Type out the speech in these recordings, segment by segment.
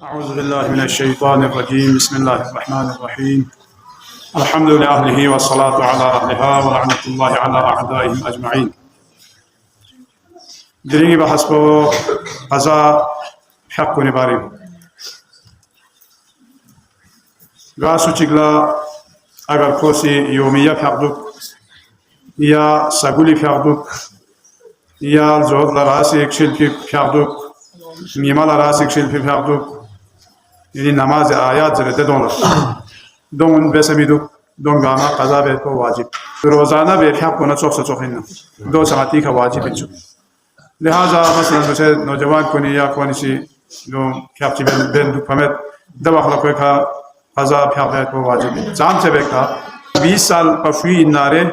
أعوذ بالله من الشيطان الرجيم بسم الله الرحمن الرحيم الحمد لله والصلاة على أهلها ولعنة الله على أعدائهم أجمعين. دريني بحسب قضاء حق نباري غاسو تشغلا أغر كوسي يومية فعدوك يا ساقولي فعدوك يا الزهد لراسي اكشل في فعدوك ميما لراسي اكشل في فعدوك يعني نماز آيات زرده دون بسميدو دون غاما قضا بيت واجب روزانه بيحق كنا صوخنا دو ساعتي کا واجب ہے لہذا مثلا دوسرے نوجوان کو یا کون سی جو کھاچی بن دو پمت دوا خلا کا قضا پھا بيت واجب جان سے بیٹھا 20 سال پفوی نارے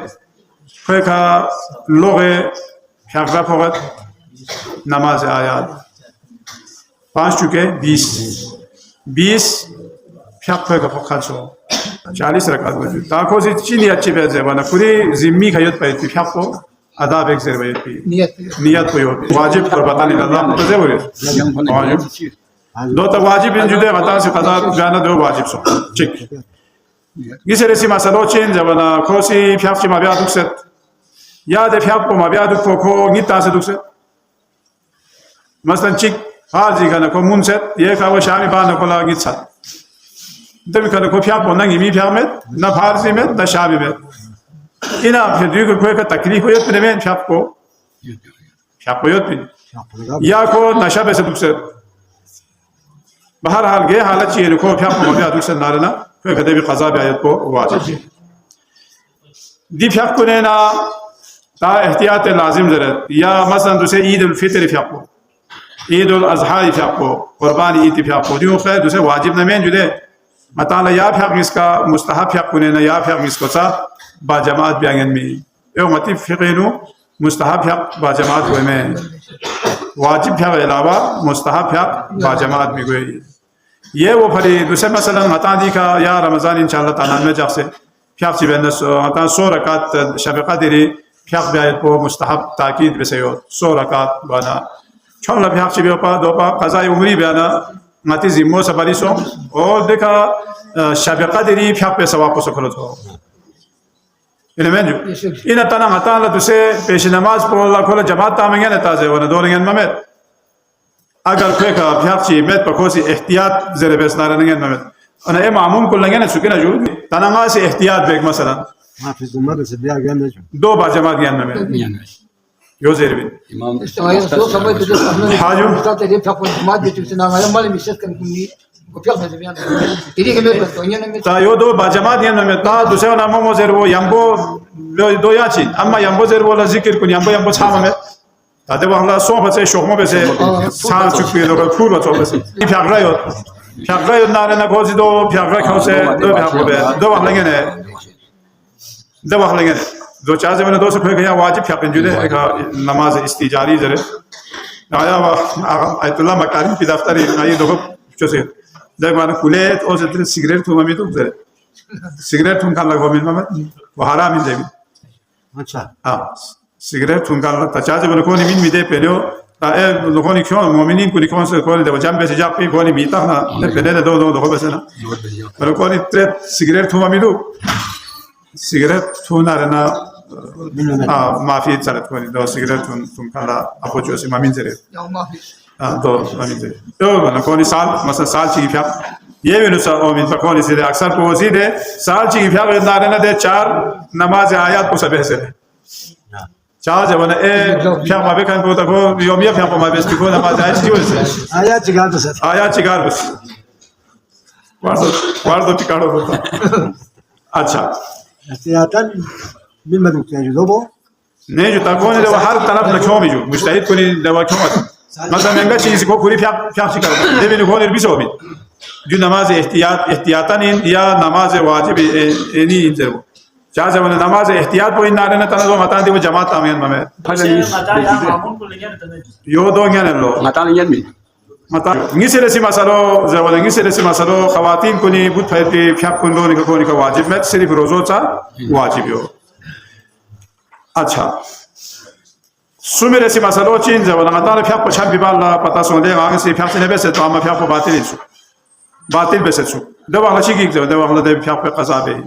کا لوگے پھا فقط نماز آیات 5 چکے 20 فقط का पक्का 40 रकात वजूद ताको से चीनी अच्छी पैसे बना पूरी जिम्मी खयत पे थी फको अदा बेक से वजह थी नियत को वाजिब पर बता नहीं लगा तो जे बोले दो तो वाजिब इन जुदे बता से कदा जाना दो वाजिब सो चेक किसी रेसी मसलो चेंज बना कोसी फक मा बिया दुक्सेट या दे फक मा बिया दुक को गिता से दुक्सेट मसलन चिक हाजी का को मुनसेट ये का वो शामी बान को लगी छत तभी कल को फ्या पोना गिमी फ्या में न फारसी में न शामी में इना फिर दुई को का तकलीफ होय तने में फ्या को या को नशा पे से दुख से बाहर हाल गए हालत चाहिए को फ्या को में दुख से नारना फिर कदे भी कज़ा भी आयत को वाजिब दी फ्या को ने ना ता एहतियात लाजिम जरूरत या मसलन दूसरे ईद उल फितर फ्या को ईद उल अज़हा फ्या को कुर्बानी ईद फ्या को जो खैर दूसरे वाजिब न में जुदे मताला या फक इसका मुस्तहब फक कुने ना या फक इसको सा बा जमात बियांगन में यो मति फिक़ेनु मुस्तहब फक बा जमात हुए में वाजिब फक अलावा मुस्तहब फक बा जमात में हुए ये वो फरी दूसरे मसलन मता दी का या रमजान इंशाअल्लाह ताला में जैसे फक सी बेन मता 100 रकात शब क़दर फक बियात को मुस्तहब ताकीद बसे 100 रकात बना छल फक सी बेपा दोपा क़ज़ा उमरी बयाना मती जिम्मो सबरिसो और देखा शब क़दरी फक पे सवाब को सखलो तो इनमें जो इन तना मता ला तुसे पेश नमाज पढ़ ला खोला जमात तामेंगे न ताजे वन दोरेंगे ममेत अगर कोई का फक ची met पकोसी एहतियात जरे बेस नारनेंगे ममेत अन ए मामूम को लंगे न सुकिना जो तना मा से एहतियात बेक मसलन हाफिज उमर से बिया गया दो बा जमात ज्ञान में यो जेरबिन इमाम तो समय तो हाजो तो ये फक जमात जो से ना माले मिशत कर कुनी को फक में बयान तेरी के में तो ये ता यो दो बा जमात ज्ञान में ता दूसरे नामो मो जेर वो यंबो दो याची अम्मा यंबो जेर वो ला जिक्र कुनी यंबो छामा में ता दे वहला सो बसे शोखमो बसे साल चुकी लो फूल तो बसे फक रायो नारे ना गोजी दो फक रायो से दो फक बे दो वहला ने दो वहला ने दो चार जमाने दो से फिर गया वाजिब फक जुदे का नमाज इस्तिजारी जरे आया आयतुल्लाह मकारिम की दफ्तर आई दो चोसे देख माने कुलेत और से सिगरेट तुम में तो जरे सिगरेट तुम खान लगो मिल में वो हराम ही देवी अच्छा हां सिगरेट तुम खान लग तचा जब को नहीं मिदे पेलो ता ए लोगों ने क्यों मोमिनीन को कौन से को दे जंप से जाप को नहीं बीता ना पहले दो बस ना पर को नहीं सिगरेट तुम में दो सिगरेट थूना रहना माफी चलत को दो सिगरेट तुम खाला आपको जो से मामिन जरे दो मामिन जरे तो ना कोनी साल मसला साल ची फक ये भी नुसा ओ मिन कोनी से अक्सर को सी दे साल ची फक ना रहना दे 4 नमाज आयत को सब से चार जब ना ए फक माबे kan को तो योमिया फक माबे को नमाज आयत जी से आयत चिगार बस वार्डो टिकाड़ो होता अच्छा احتياطا مما ذكر يجذبه नहीं जो ताकों ने हर तरफ लक्ष्यों में जो मुश्ताहिद को नहीं दवा क्यों मत मतलब महंगा चीज को पूरी फ्याफ शिकार देवी ने खोने भी सो भी जो नमाज एहतियातन या नमाज वाजिब एनी इंजर चार जब नमाज एहतियात को इन नारे ने तना दो मता दे वो जमात तामियन में यो दो क्या ने लो मता नहीं में मता ngi se masalo zawala ngi se masalo khawatin ko ni but fayti fyap ko ndo ni ko wajib met sirf rozo cha wajib yo अच्छा सुमेरे से masalo chin zawala ngata fyap ko cham biballa pata so de ngang se fyap se ne be se to ama fyap ko batil باطل بس سو ده ولا شيء كذا ده ولا ده في قصابه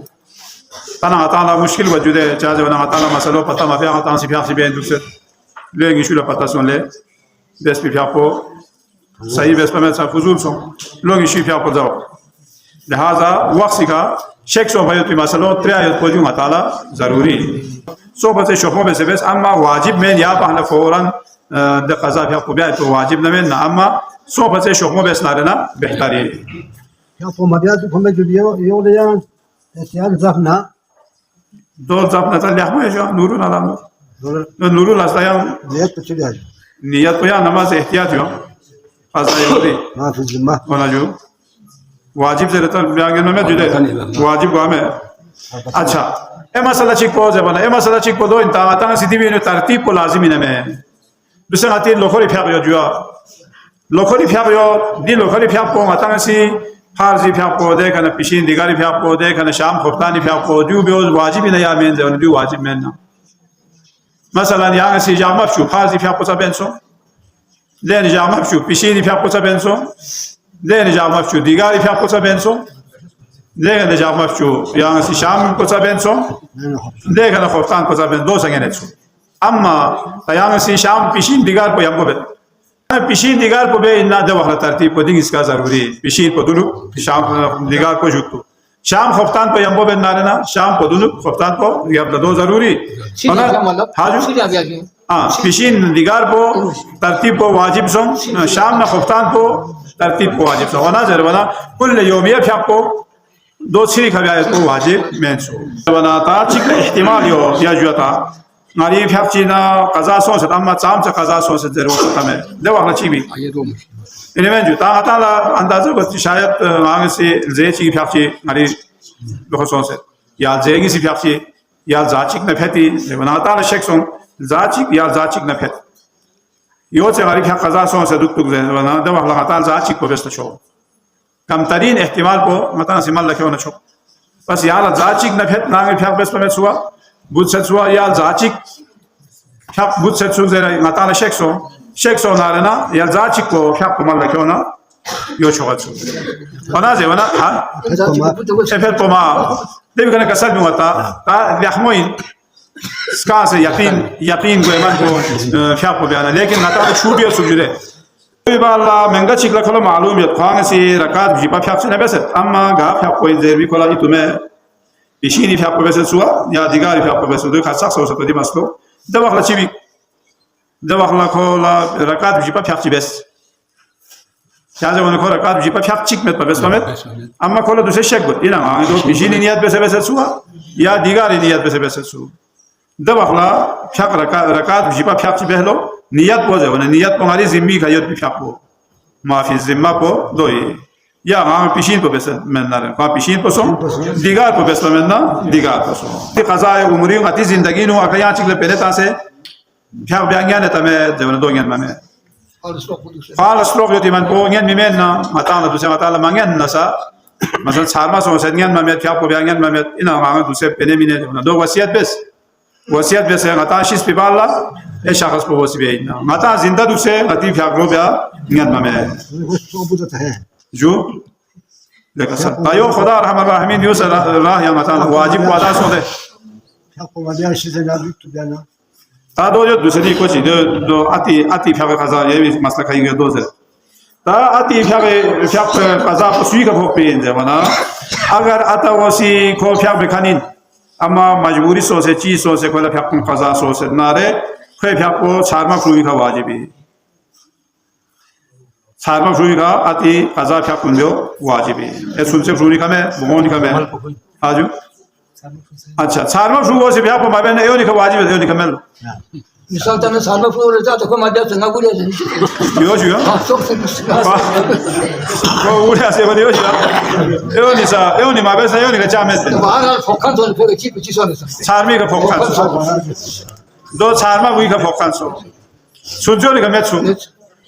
أنا أطالع مشكلة وجوده جاز وأنا أطالع مسألة بطل ما فيها أطالع سبيع سبيع دوسر لين يشوف البطاسون له بس بيفيا صحيح بس ما فزول سون لون يشوف فيها قدرة لهذا وقتها شك سون فيها مسألة ترى يقولون أطالع ضروري سو بس شوفوا بس أما واجب من يا بحنا فورا ده قضاء فيها قبيلة واجب نمن أما سو بس شوفوا بس نارنا بهتري يا فما بيات فما جبيو يوليان استيال زفنا دو زفنا تلي أحمد شو نورون على نورون أصلاً زيت تشيل نيات بيا نماز احتياط يوم قضاء يومي ما في الذمة ولا جو واجب से रहता है में जुड़े वाजिब को हमें अच्छा ये मसला चिक पो जब ना ये मसला चिक पो दो इंता आता है सिद्धि में इन्हें तरतीब को लाजिम इन्हें में दूसरे आती है लोखोरी फ्याक यो जुआ लोखोरी फ्याक यो दी लोखोरी फ्याक पो आता है सी फारसी फ्याक पो दे कने पिशीन दिगारी फ्याक पो दे कने शाम खुफ्तानी फ्याक पो जो भी उस वाजिब इन्हें यार में जो जो वाजिब में ना मसला यहाँ से जामा शू फारसी फ्याक पो सा बेंसो लेने जामा शू पिशीन फ्याक पो सा बेंसो लेने जामा शू दिगारी फ्याक पो सा बेंसो लेने जामा शू यहाँ से शाम पो सा बेंसो लेने खुफ्तान पो सा बेंसो दो संगे नेचो अम्मा यहाँ से शाम पिशीन दिगार पो यंगो बे पिशीन दिगार पो बे इन्ना दे वहाँ तरतीब पो दिंग इसका ज़रूरी पिशीन पो दुनु शाम दिगार पो जुटो शाम खुफ्तान पो यंगो बे नारेना शाम पो दुनु खुफ्तान पो ये अपना दो ज़रूरी हाँ पिशीन दिगार पो तरतीब पो वाजिब सों शाम ना खुफ्तान पो तरतीब पो वाजिब सों वना ज़रूरना कुल योमिया फ्याक पो दो सीरी खबर पो वाजिब में सो वना ता चिक इस्तेमाल यो या जुआता नारी फ्याक चीना कज़ा सों से तम्मा चाम से कज़ा सों से ज़रूर होता है दे वहाँ चीबी इन्हें में जुता आता ला अंदाज़ को शायद आगे से ज़े ची फ्याक ची नारी लोग सों से या ज़ेगी सी फ्याक ची या जाचिक न फैती वना आता ला शेख सों जाचिक या जाचिक न फैत यो से नारी फ्याक कज़ा सों से दुख दुख ज़े वना दे वहाँ लगातार जाचिक को बेस्ट शो कम तरीन एहतिमाल को मतलब सिमल लखे होना शो बस यार जाचिक न फैत नागे फ्याक बेस्ट में सुआ बुध से सुआ या जाचिक फ्याक बुध से सुआ ज़े मतलब शेख सो नारे ना या जाचिक को फ्याक को मल लखे होना यो शो अच्छो वना ज़े वना हाँ शेफर पोमा देवी कने कसर भी होता ता यखमोइन इसका से यकीन को ईमान को फ्याक को बयाना लेकिन नता तो छूट या सुजुरे कोई बाला महंगा चिकला खलो मालूम है खाने से रकात जीपा फ्याक से नबे से अम्मा गा फ्याक कोई ज़ेर भी कोला इतुमें इशीनी फ्याक को वैसे सुआ या दिगारी फ्याक को वैसे दो खासा सो सकते हैं मसलो दवा खला चिबी दवा खला खोला रकात जीपा फ्याक चिबेस क्या जब उन्हें खोला रकात जीपा फ्याक चिक में पबेस पमेत अम्मा खोला दूसरे शेक बुत इना आगे तो इशीनी नियत वैसे सुआ या दिगारी नियत वैसे सुआ दब अखला फ्याक रकात जीपा फ्याक चिबेहलो नियत पो जाओ ना नियत पंगारी जिम्मी का योद फ्याक पो माफी जिम्मा पो दो या हाँ पिशीन को बेस में ना रहे हाँ पिशीन पो सों दिगार को बेस में ना दिगार पो सों ये कज़ाए उम्री आती जिंदगी नो अकयां चिकले पहले तासे फ्याक ब्यांगियां ने तमें जब ना दो इंगन में फाल स्ट्रोक जो तीमन पो इंगन में ना माताला दूसरे माताला मांगियां ना सा मतलब सारमा सों सेंगियां में फ्याक को ब्यांगियां में इना मांग दूसरे पहले मिने जब ना दो वसीयत base ngata shis pibala e shakhs po wasi be ina ngata zinda du se ngati phyak ro bya ngan ma me jo leka sat tayo khuda arhamar rahimin yo sala rah ya ngata wajib wada so de phyak ko wadiya shi se na du bya ta do jo dusri ko chi do ati phyak qaza ye masla khainge do se ta ati phyak qaza ko sui ka phok pe in jamana agar ata wasi ko phyak be khanin अम्मा मजबूरी सो से चीज सो से कोई fuck कज़ा सो से नारे कोई fuck को छारमा फ्रूई का वाजिबी छारमा फ्रूई का आती कज़ा फ्याक कुंजो वाजिबी ये सुनसे फ्रूई का में बुमोनी का में आजू अच्छा छारमा फ्रू से फ्याक को माबे ने यो निका वाजिबी यो निका में मिसाल तने छारमा फ्रू रहता तो को मध्य संगा गुड़े यो जो हाँ सब से वो उड़े से बने यो नि माबे से यो निका चामे से बाहर फोकन तो फिर की सोने से छारमी का फोकन दो छारमा बुई का फोकन सो सुनजो निका में सु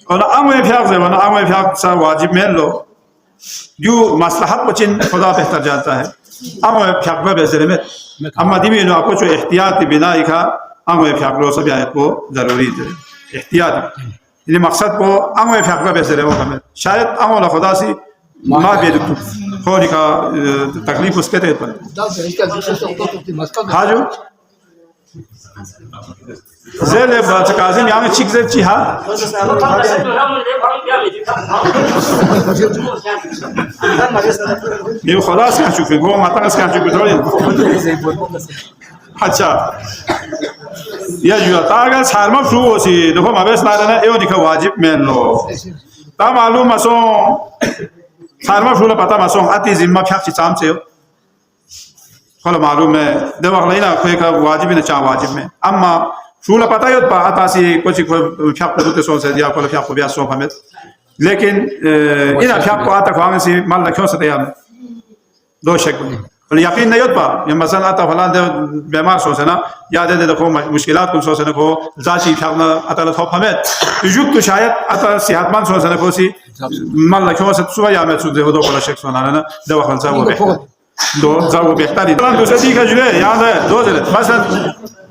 और आंगे फ्याक से वना आंगे फ्याक सा वाजिब में लो जो मसलहत को चिन खुदा बेहतर जानता है आंगे फ्याक में बेजरे में अम्मा दिमी नो आपको जो एहतियाती बिनाई का आंगे फ्याक लो सब आए को जरूरी है एहतियात ये मकसद को आंगे फ्याक में बेजरे वो हमें शायद आंगे ला खुदा सी ما بيدك خوري کا تکلیف اس کے تحت پر ده इसका दूसरे से तो मस्का हाजो زل با تکازم یعنی چیک زل چی ها میو خلاص کن شوفی گو ماتا کس کن شوفی داری अच्छा या जो तागा सारमा फ्रू होसी देखो मबेस ना ना एओ दिखा वाजिब में लो ता मालूम मसो सारमा फ्रू ला पता मसो आती जिम्मा फ्याक्सी चाम से खला मालूम है देवा लेना कोई का वाजिब ने चा वाजिब में अम्मा फ्रू ला पता यो पा आतासी कुछ फ्याक को तो सोच दिया को फ्याक को बिया सो हमें लेकिन इना फ्याक को आता खाने से माल ना क्यों से यार दो शक यकीन नहीं होता ये मसलन आता फलां दे बीमार सोचे ना याद है देखो मुश्किलात कुछ सोचे ना को जाची फ्याकना आता ला थोप हमें युग तो शायद आता सेहतमंद सोचे ना को सी माल ना क्यों से सुबह या में सुबह दो को शक सोना ना दवा खलसा वो दो जाओ बेहतरी तो दूसरे दी का जुए याद है दो जले मसलन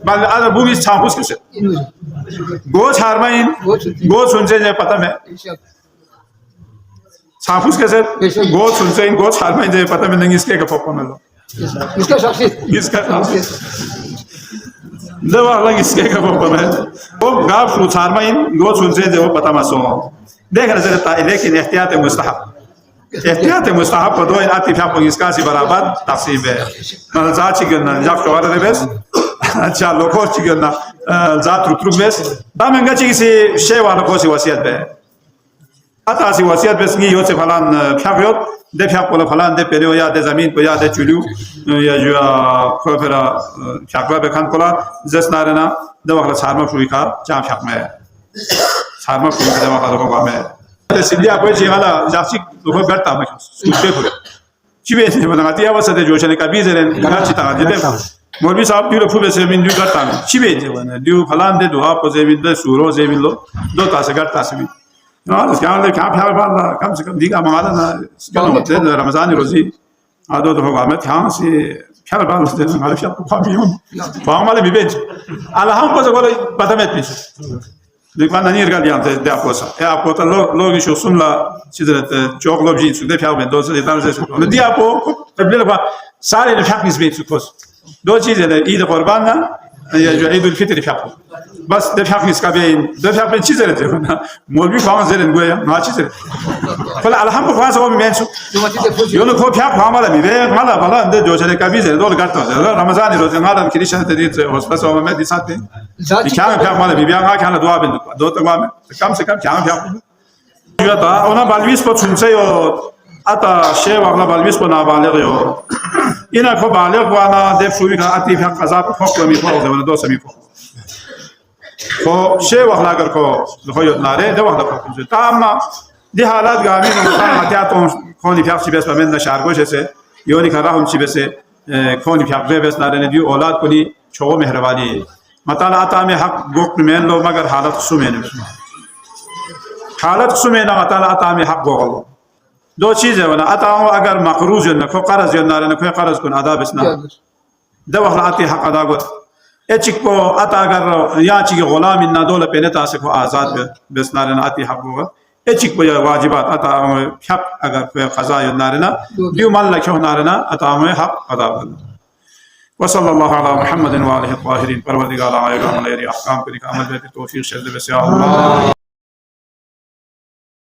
माल आधा भूमि छापुस के से गोच हारमाइन गोच सुनसे जे पता में छापुस के से गोच सुनसे इन गोच हारमाइन जे पता में नहीं इसके का पप्पा में लो इसका शख्सियत इसका दवा लग इसके का पप्पा में वो गाफ लो हारमाइन गोच सुनसे जे वो पता मसो देख रहे थे लेकिन एहतियात मुस्तहब एहतियात मुस्तहब पर दो इन आती फ्याक को इसका सी बराबर तकसीम है मतलब जाची करना जाफ तो वाले बेस अच्छा लोगों चिकन ना जात रुक बेस दामेंगा चिकिसी शे वाला को सी वसीयत है आता सी वसीयत बेस नहीं योचे फलान फ्याक दे फ्याक को फलान दे पेरियो या दे जमीन को या दे चुलियो या जो खोफेरा फ्याक पे खान कोला जस नारना दवा का सारमा फ्रूई का चा फ्याक में सारमा फ्रूई का दवा का दवा में सिंधिया कोई चीज़ जासी लोगों करता है सुनते हुए चीज़ ऐसे बना दिया वैसे तो जोशने का बीज है घर चिता जिले मौलवी साहब ड्यू फुबे से मिन ड्यू करता है चीज़ ऐसे बना ड्यू फलान दे दो आप से मिन दे सूरो से मिन लो दो तासे करता से मिन ना तो क्या होता है क्या प्यार बाला कम से कम दिखा मंगाना ना क्या होता है रमज़ान रोज़ी आदो तो होगा मैं ध्यान से प्यार बाला से हमारे प्यार को पामियों पामाले बिबेज अल्लाह को जो बोले पता में पीछे देखो ना नहीं रखा दिया थे दे आपको सा आपको तो लोग इशू सुन ला चीज़ें चौक लोग जीत सुधे फ्याक में दो से इतना से सुन दिया आपको तब ले लगा सारे ने फ्याक निस्बत सुकोस दो चीज़ें ने ईद कुर्बान ना या जो ईद उल फितर फ्याक बस दे फ्याक निस्का भी दे फ्याक में चीज़ें रहते हैं ना मौलवी फांग ज़ेरन गोया ना चीज़ें फल अल्लाह को फांस वो में सु यो लोग को फ्याक फांग वाला भी वे माला माला दे जो चले कभी ज़ेरन दो करता है रमज़ान रोज़ माला किरिशन ते दिस होस्पस वो में दिसाते क्या फ्याक माला भी बिया क्या ना दुआ बिंदु दो तक में कम से कम क्या फ्याक जो था उन्हें बालवीस पर सुनसे यो आता शेव वाला बालवीस पर ना बाले गयो इन्हें को बाले को आना दे फुवी का आती फ्याक कज़ाब खोक में फोक दे वाला दो समी फोक को शेव वाला अगर को हो नारे दो वाला फोक जो तामा दे हालात गामी को मत तो कौन फ्याक सी बेस पर में नशार को जैसे योनी खरा हम सी बेस कौन फ्याक बेस नारे ने दियो औलाद को नी छो मेहरबानी मतला आता में हक गोक में लो मगर हालत सुमेन हालत सुमेन मतला आता में हक गोल दो चीज़ है वना आता अगर मकरूज न को कर्ज न न को कर्ज को अदा बिसना दवा आती हक अदा गो एचिक को आता अगर या ची गुलाम न दौल पेने ता से को आजाद बिसना न आती हक गो एचिक को वाजिबात आता हक अगर कज़ा न न दियो माल लखो न न आता में हक अदा वसल्लल्लाहु अला मुहम्मद व आलिहि त्वाहिरीन परवरदिगार आएगा मेरे अहकाम के अमल में तौफीक से दे से अल्लाह